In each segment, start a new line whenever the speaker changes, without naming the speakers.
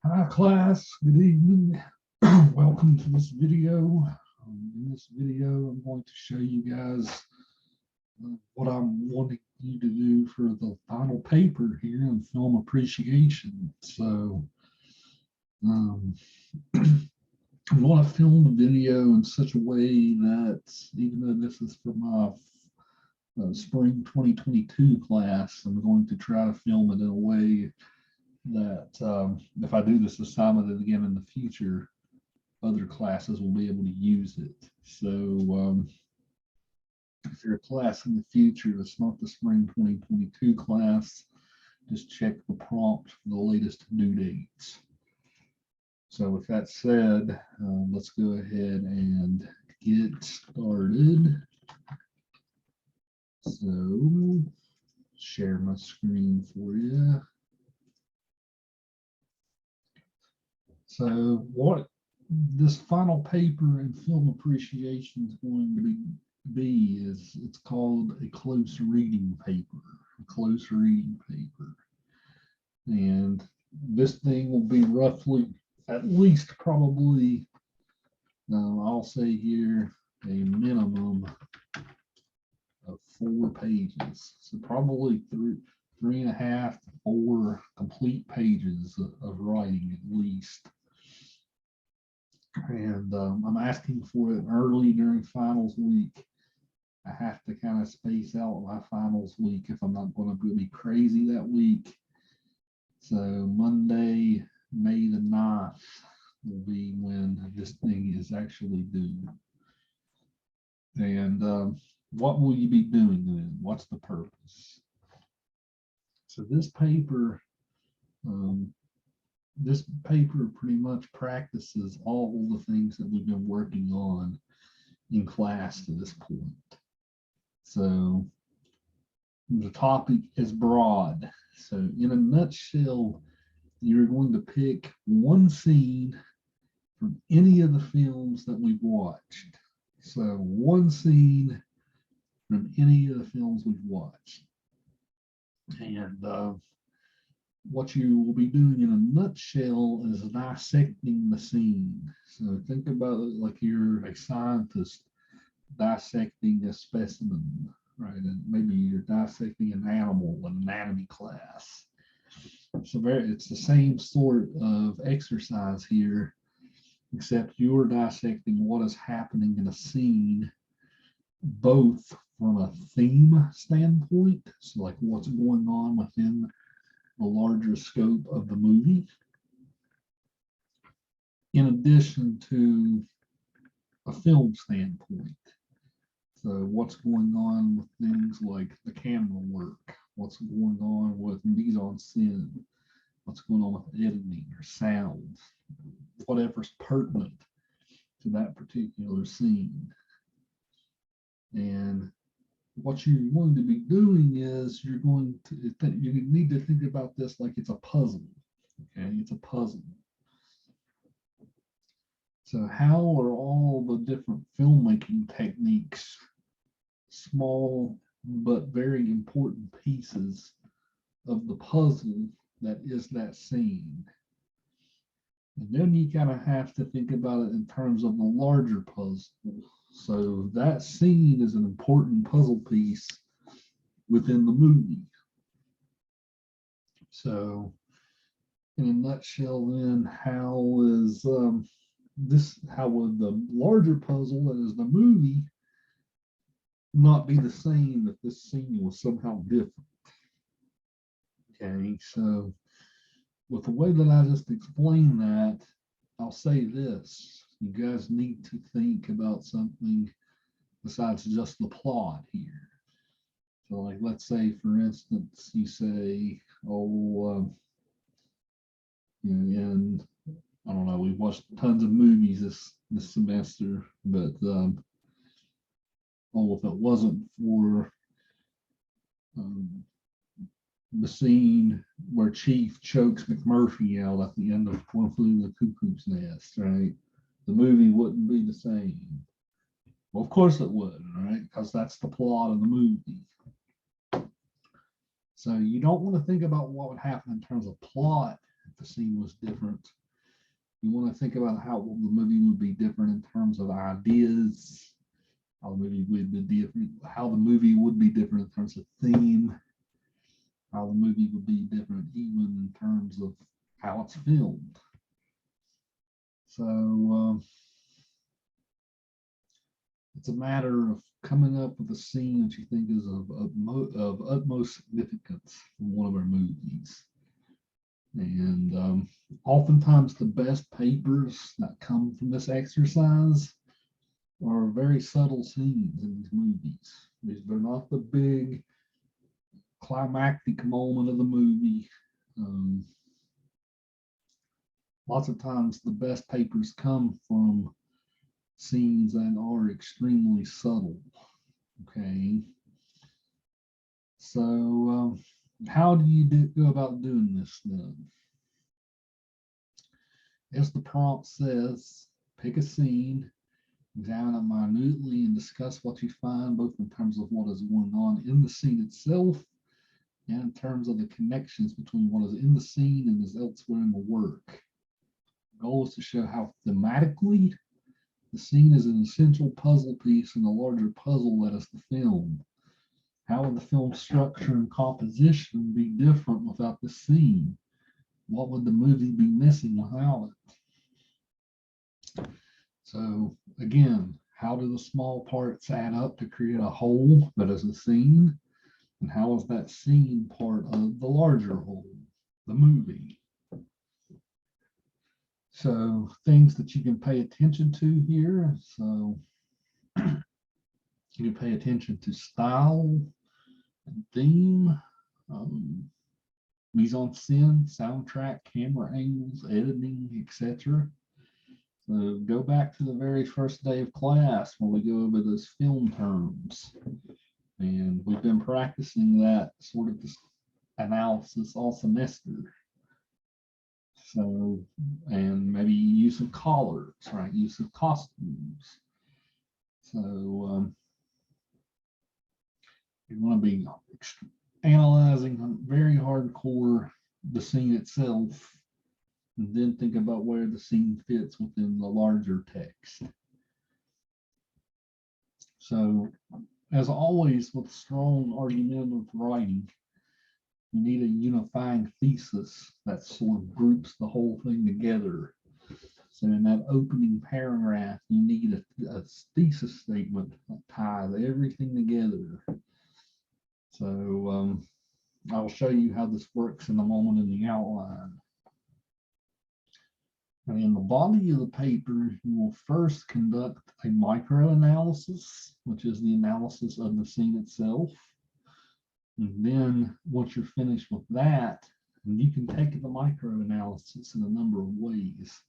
Hi class, good evening. Welcome to this video. In this video, I'm going to show you guys what I'm wanting you to do for the final paper here in film appreciation. So I want to film the video in such a way that even though this is for my spring 2022 class, I'm going to try to film it in a way that if I do this assignment again in the future, other classes will be able to use it. So if you're a class in the future that's not the spring 2022 class, just check the prompt for the latest due dates. So with that said, let's go ahead and get started. So share my screen for you. So what this final paper in film appreciation is going to be is it's called a close reading paper, And this thing will be roughly at least probably, I'll say here, a minimum of 4 pages. So probably 3.5 to 4 complete pages of writing at least. And I'm asking for it early during finals week. I have to kind of space out my finals week if I'm not going to be crazy that week. So Monday, May the 9th will be when this thing is actually due. And what will you be doing then? What's the purpose? So this paper pretty much practices all the things that we've been working on in class to this point. So the topic is broad. So in a nutshell, you're going to pick one scene from any of the films that we've watched. So one scene from any of the films we've watched. And what you will be doing in a nutshell is dissecting the scene. So think about it like you're a scientist dissecting a specimen, right? And maybe you're dissecting an animal in anatomy class. So it's the same sort of exercise here, except you're dissecting what is happening in a scene, both from a theme standpoint, so like what's going on within the larger scope of the movie, in addition to a film standpoint. So what's going on with things like the camera work, what's going on with mise en scène, what's going on with editing or sound, whatever's pertinent to that particular scene. And what you're going to be doing is you need to think about this like it's a puzzle. Okay, it's a puzzle. So how are all the different filmmaking techniques small but very important pieces of the puzzle that is that scene? And then you kind of have to think about it in terms of the larger puzzle. So that scene is an important puzzle piece within the movie. So in a nutshell then, how would the larger puzzle that is the movie not be the same if this scene was somehow different? Okay, so with the way that I just explained that, I'll say this. You guys need to think about something besides just the plot here. So like, let's say, for instance, you say, and I don't know, we've watched tons of movies this semester, but if it wasn't for the scene where Chief chokes McMurphy out at the end of One Flew in the Cuckoo's Nest, right? The movie wouldn't be the same. Well, of course it would, right? Because that's the plot of the movie. So you don't want to think about what would happen in terms of plot if the scene was different. You want to think about how the movie would be different in terms of ideas, how the movie would be different, how the movie would be different in terms of theme, how the movie would be different even in terms of how it's filmed. So it's a matter of coming up with a scene that you think is of utmost significance from one of our movies. And oftentimes the best papers that come from this exercise are very subtle scenes in these movies. They're not the big climactic moment of the movie. Lots of times the best papers come from scenes that are extremely subtle. Okay. So how do you go about doing this then? As the prompt says, pick a scene, examine it minutely, and discuss what you find, both in terms of what is going on in the scene itself and in terms of the connections between what is in the scene and is elsewhere in the work. The goal is to show how thematically the scene is an essential puzzle piece in the larger puzzle that is the film. How would the film's structure and composition be different without the scene? What would the movie be missing without it? So again, how do the small parts add up to create a whole that is a scene? And how is that scene part of the larger whole, the movie? So things that you can pay attention to here. So you can pay attention to style and theme, mise-en-scène, soundtrack, camera angles, editing, etc. So go back to the very first day of class when we go over those film terms. And we've been practicing that sort of analysis all semester. So, and maybe use of colors, right? Use of costumes. So you want to be analyzing very hardcore the scene itself, and then think about where the scene fits within the larger text. So, as always with strong argumentative writing, you need a unifying thesis that sort of groups the whole thing together. So in that opening paragraph, you need a thesis statement that ties everything together. So I'll show you how this works in a moment in the outline. And in the body of the paper, you will first conduct a micro-analysis, which is the analysis of the scene itself. And then once you're finished with that, you can take the micro-analysis in a number of ways,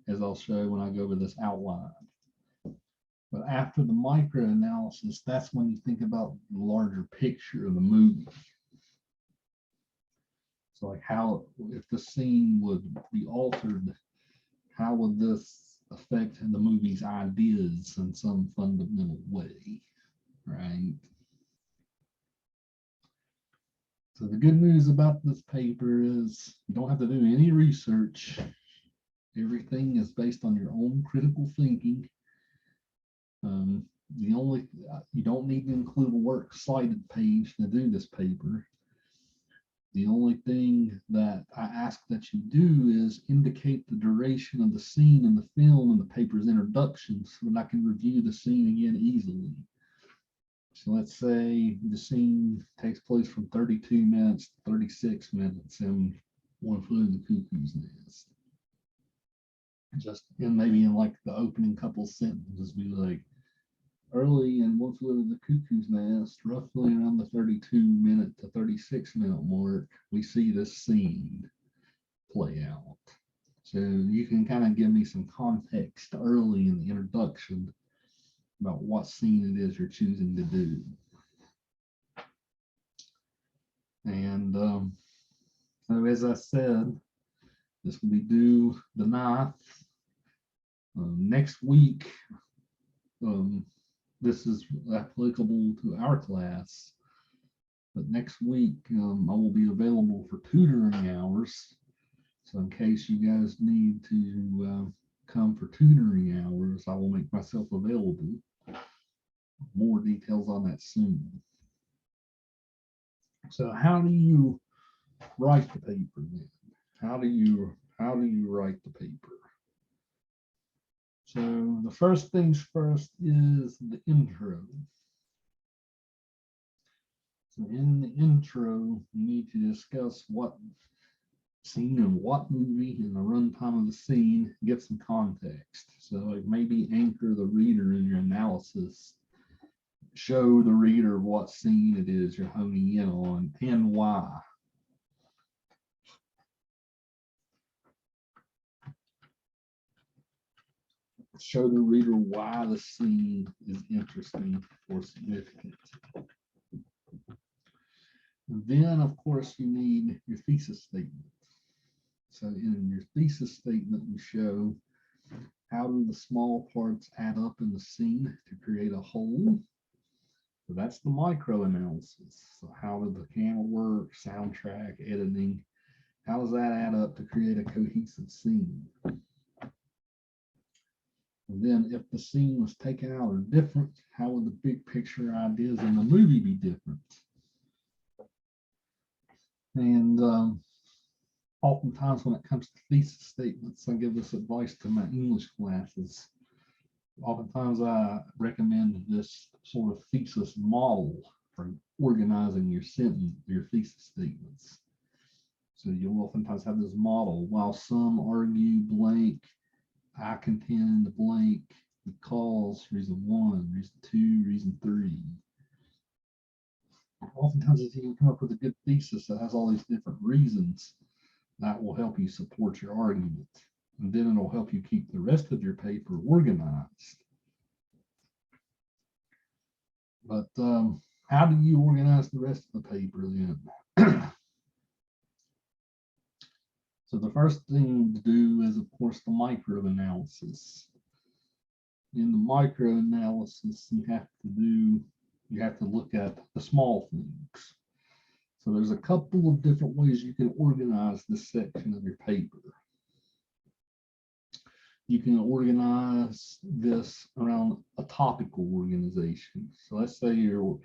as I'll show when I go over this outline. But after the micro-analysis, that's when you think about the larger picture of the movie. So like how, if the scene would be altered, how would this affect the movie's ideas in some fundamental way, right? So the good news about this paper is you don't have to do any research. Everything is based on your own critical thinking. You don't need to include a works cited page to do this paper. The only thing that I ask that you do is indicate the duration of the scene in the film in the paper's introduction so that I can review the scene again easily. So let's say the scene takes place from 32 minutes to 36 minutes in One Flew in the Cuckoo's Nest. Just maybe in like the opening couple sentences, be like, early in One Flew in the Cuckoo's Nest, roughly around the 32-minute to 36-minute mark, we see this scene play out. So you can kind of give me some context early in the introduction about what scene it is you're choosing to do. And so as I said, this will be due the 9th. Next week, this is applicable to our class, but next week I will be available for tutoring hours. So in case you guys need to come for tutoring hours, I will make myself available. More details on that soon. So how do you write the paper then? How do you write the paper? So the first things first is the intro. So in the intro, you need to discuss what scene and what movie and the runtime of the scene, get some context. So like maybe anchor the reader in your analysis, show the reader what scene it is you're honing in on and why. Show the reader why the scene is interesting or significant. And then, of course, you need your thesis statement. So in your thesis statement, you show how do the small parts add up in the scene to create a whole. So that's the micro analysis. So how did the camera work, soundtrack, editing, how does that add up to create a cohesive scene? And then if the scene was taken out or different, how would the big picture ideas in the movie be different? And oftentimes when it comes to thesis statements, I give this advice to my English classes. Oftentimes I recommend this sort of thesis model for organizing your sentence, your thesis statements. So you'll oftentimes have this model. While some argue blank, I contend blank because reason 1, reason 2, reason 3. Oftentimes if you can come up with a good thesis that has all these different reasons, that will help you support your argument. And then it'll help you keep the rest of your paper organized. But how do you organize the rest of the paper then? So the first thing to do is, of course, the micro analysis. In the micro analysis, you have to look at the small things. So there's a couple of different ways you can organize this section of your paper. You can organize this around a topical organization. So let's say you're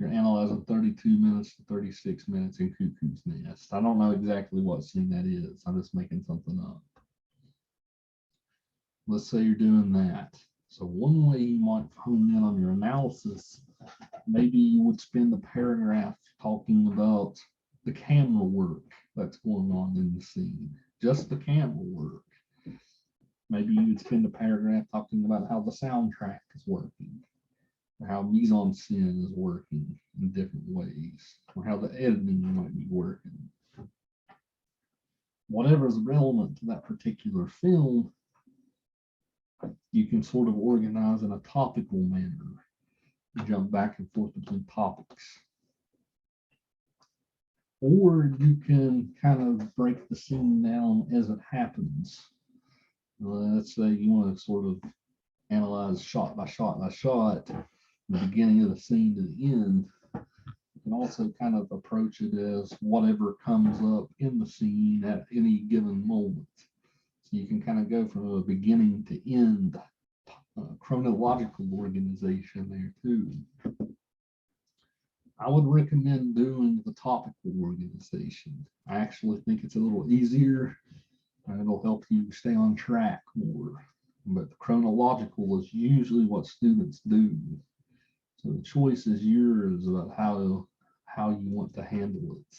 analyzing 32 minutes to 36 minutes in Cuckoo's Nest. I don't know exactly what scene that is. I'm just making something up. Let's say you're doing that. So one way you might hone in on your analysis, maybe you would spend a paragraph talking about the camera work that's going on in the scene, just the camera work. Maybe you would spend a paragraph talking about how the soundtrack is working, or how mise-en-scène is working in different ways, or how the editing might be working. Whatever is relevant to that particular film, you can sort of organize in a topical manner, jump back and forth between topics. Or you can kind of break the scene down as it happens. Let's say you want to sort of analyze shot by shot by shot, from the beginning of the scene to the end. You can also kind of approach it as whatever comes up in the scene at any given moment. So you can kind of go from a beginning to end, chronological organization there too. I would recommend doing the topical organization. I actually think it's a little easier and it'll help you stay on track more. But the chronological is usually what students do. So the choice is yours about how you want to handle it.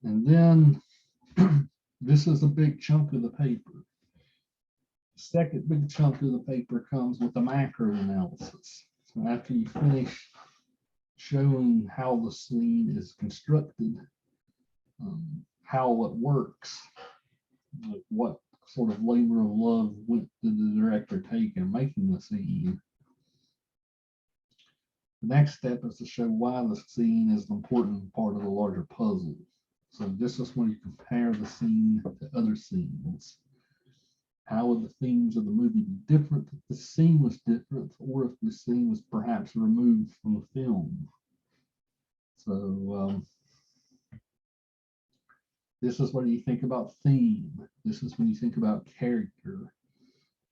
And then this is a big chunk of the paper. The second big chunk of the paper comes with the macro analysis. So after you finish showing how the scene is constructed, how it works, like what sort of labor of love did the director take in making the scene. The next step is to show why the scene is an important part of the larger puzzle. So this is when you compare the scene to other scenes. How would the themes of the movie be different if the scene was different, or if the scene was perhaps removed from the film? So This is when you think about theme. This is when you think about character.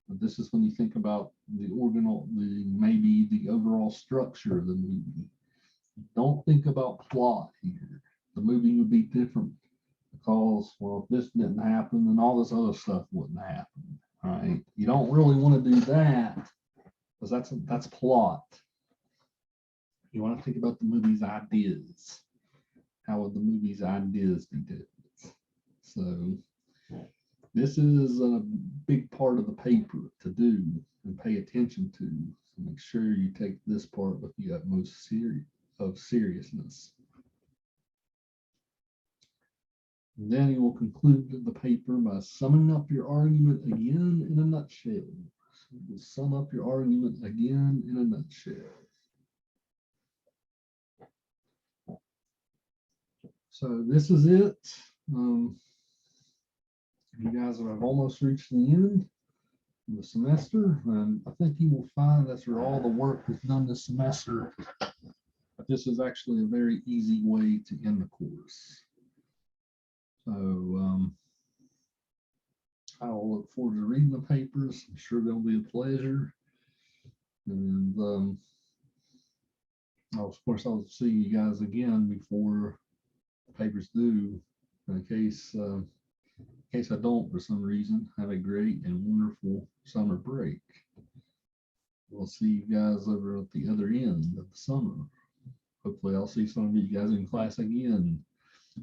This is when you think about maybe the overall structure of the movie. Don't think about plot here. The movie would be different because, well, if this didn't happen, then all this other stuff wouldn't happen. Right? You don't really want to do that because that's plot. You want to think about the movie's ideas. How would the movie's ideas be different? So this is a big part of the paper to do and pay attention to. So make sure you take this part with the utmost seriousness. And then you will conclude the paper by summing up your argument again in a nutshell. So you will sum up your argument again in a nutshell. So this is it. You guys have almost reached the end of the semester, and I think you will find that through all the work we've done this semester, that this is actually a very easy way to end the course. So I'll look forward to reading the papers. I'm sure they'll be a pleasure. And of course, I'll see you guys again before the papers due. In case I don't for some reason, have a great and wonderful summer break. We'll see you guys over at the other end of the summer. Hopefully I'll see some of you guys in class again.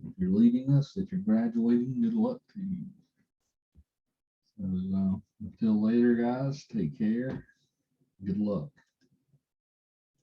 If you're leaving us, if you're graduating, good luck to you. So until later, guys, take care. Good luck.